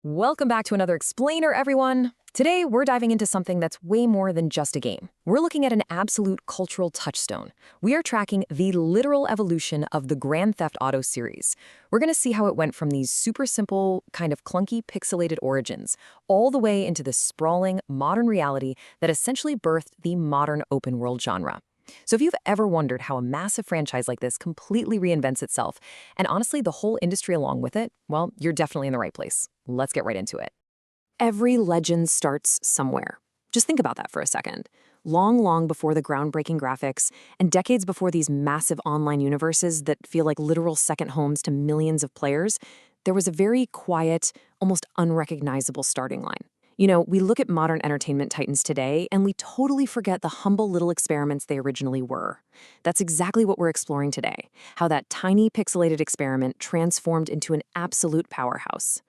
Welcome back to another Explainer, everyone. Today, we're diving into something that's way more than just a game. We're looking at an absolute cultural touchstone. We are tracking the literal evolution of the Grand Theft Auto series. We're going to see how it went from these super simple, kind of clunky, pixelated origins, all the way into this sprawling, modern reality that essentially birthed the modern open world genre. So if you've ever wondered how a massive franchise like this completely reinvents itself, and honestly the whole industry along with it, well, you're definitely in the right place. Let's get right into it. Every legend starts somewhere. Just think about that for a second. Long before the groundbreaking graphics, and decades before these massive online universes that feel like literal second homes to millions of players, there was a very quiet, almost unrecognizable starting line. We look at modern entertainment titans today, and we totally forget the humble little experiments they originally were. That's exactly what we're exploring today, how that tiny pixelated experiment transformed into an absolute powerhouse.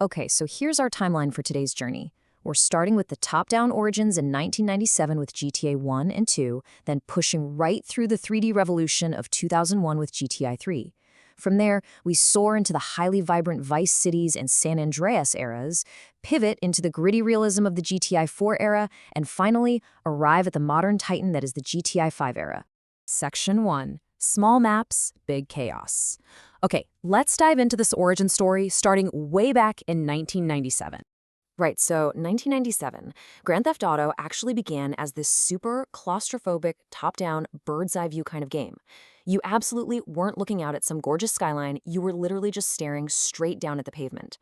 Okay, so here's our timeline for today's journey. We're starting with the top-down origins in 1997 with GTA 1 and 2, then pushing right through the 3D revolution of 2001 with GTI 3. From there, we soar into the highly vibrant Vice Cities and San Andreas eras, pivot into the gritty realism of the GTI 4 era, and finally arrive at the modern titan that is the GTI 5 era. Section 1. Small maps, big chaos. Okay, let's dive into this origin story starting way back in 1997. Right, so 1997, Grand Theft Auto actually began as this super claustrophobic, top-down, bird's-eye view kind of game. You absolutely weren't looking out at some gorgeous skyline, you were literally just staring straight down at the pavement.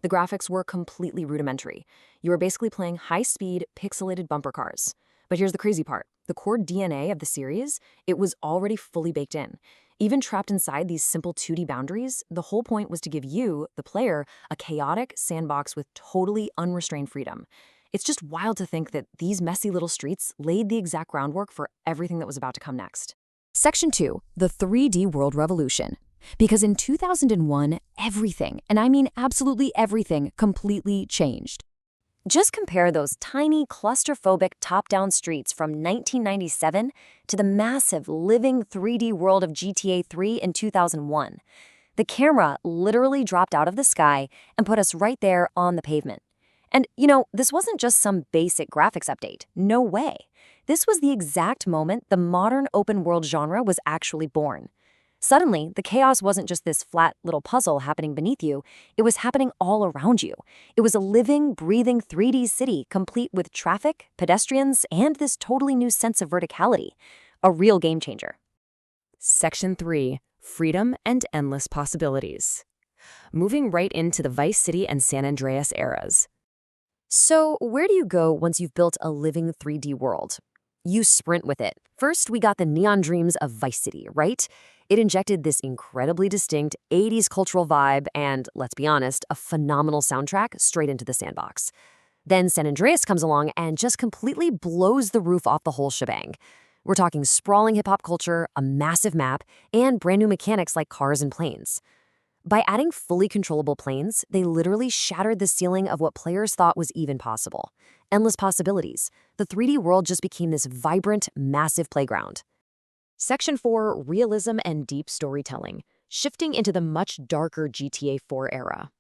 The graphics were completely rudimentary. You were basically playing high-speed, pixelated bumper cars. But here's the crazy part. The core DNA of the series, it was already fully baked in. Even trapped inside these simple 2D boundaries, the whole point was to give you, the player, a chaotic sandbox with totally unrestrained freedom. It's just wild to think that these messy little streets laid the exact groundwork for everything that was about to come next. Section 2. The 3D World Revolution. Because in 2001, everything, and I mean absolutely everything, completely changed. Just compare those tiny, claustrophobic top-down streets from 1997 to the massive, living 3D world of GTA 3 in 2001. The camera literally dropped out of the sky and put us right there on the pavement. And, this wasn't just some basic graphics update. No way. This was the exact moment the modern open-world genre was actually born. Suddenly, the chaos wasn't just this flat little puzzle happening beneath you, it was happening all around you. It was a living, breathing 3D city complete with traffic, pedestrians, and this totally new sense of verticality. A real game changer. Section 3. Freedom and Endless Possibilities. Moving right into the Vice City and San Andreas eras. So, where do you go once you've built a living 3D world? You sprint with it. First, we got the neon dreams of Vice City, right? It injected this incredibly distinct 80s cultural vibe and, let's be honest, a phenomenal soundtrack straight into the sandbox. Then San Andreas comes along and just completely blows the roof off the whole shebang. We're talking sprawling hip-hop culture, a massive map, and brand new mechanics like cars and planes. By adding fully controllable planes, they literally shattered the ceiling of what players thought was even possible. Endless possibilities. The 3D world just became this vibrant, massive playground. Section 4. Realism and Deep Storytelling. Shifting into the much darker GTA 4 era.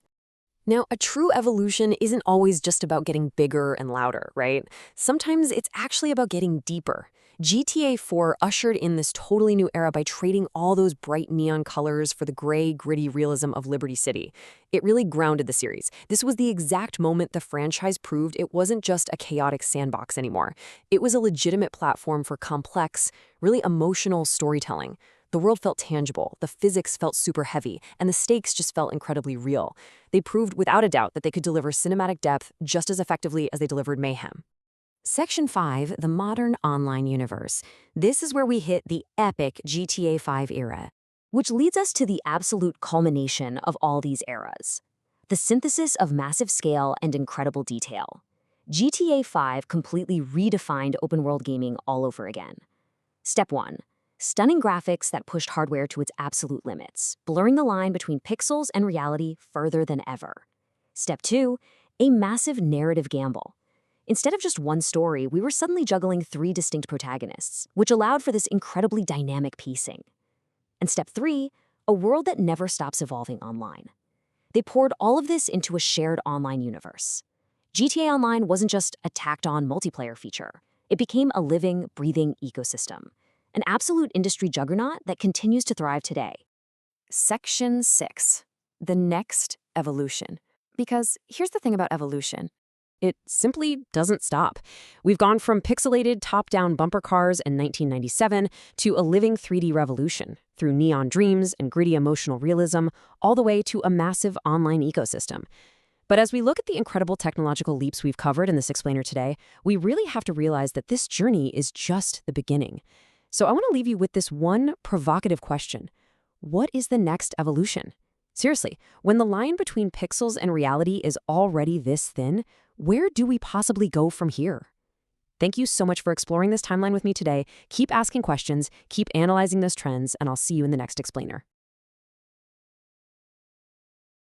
Now, a true evolution isn't always just about getting bigger and louder, right? Sometimes it's actually about getting deeper. GTA 4 ushered in this totally new era by trading all those bright neon colors for the gray, gritty realism of Liberty City. It really grounded the series. This was the exact moment the franchise proved it wasn't just a chaotic sandbox anymore. It was a legitimate platform for complex, really emotional storytelling. The world felt tangible, the physics felt super heavy, and the stakes just felt incredibly real. They proved without a doubt that they could deliver cinematic depth just as effectively as they delivered mayhem. Section 5. The Modern Online Universe. This is where we hit the epic GTA 5 era, which leads us to the absolute culmination of all these eras. The synthesis of massive scale and incredible detail. GTA 5 completely redefined open-world gaming all over again. Step 1. Stunning graphics that pushed hardware to its absolute limits, blurring the line between pixels and reality further than ever. Step 2. A massive narrative gamble. Instead of just one story, we were suddenly juggling 3 distinct protagonists, which allowed for this incredibly dynamic pacing. And step 3, a world that never stops evolving online. They poured all of this into a shared online universe. GTA Online wasn't just a tacked-on multiplayer feature. It became a living, breathing ecosystem, an absolute industry juggernaut that continues to thrive today. Section 6. The next evolution. Because here's the thing about evolution. It simply doesn't stop. We've gone from pixelated top-down bumper cars in 1997 to a living 3D revolution, through neon dreams and gritty emotional realism, all the way to a massive online ecosystem. But as we look at the incredible technological leaps we've covered in this explainer today, we really have to realize that this journey is just the beginning. So I want to leave you with this one provocative question. What is the next evolution? Seriously, when the line between pixels and reality is already this thin, where do we possibly go from here? Thank you so much for exploring this timeline with me today. Keep asking questions, keep analyzing those trends, and I'll see you in the next explainer.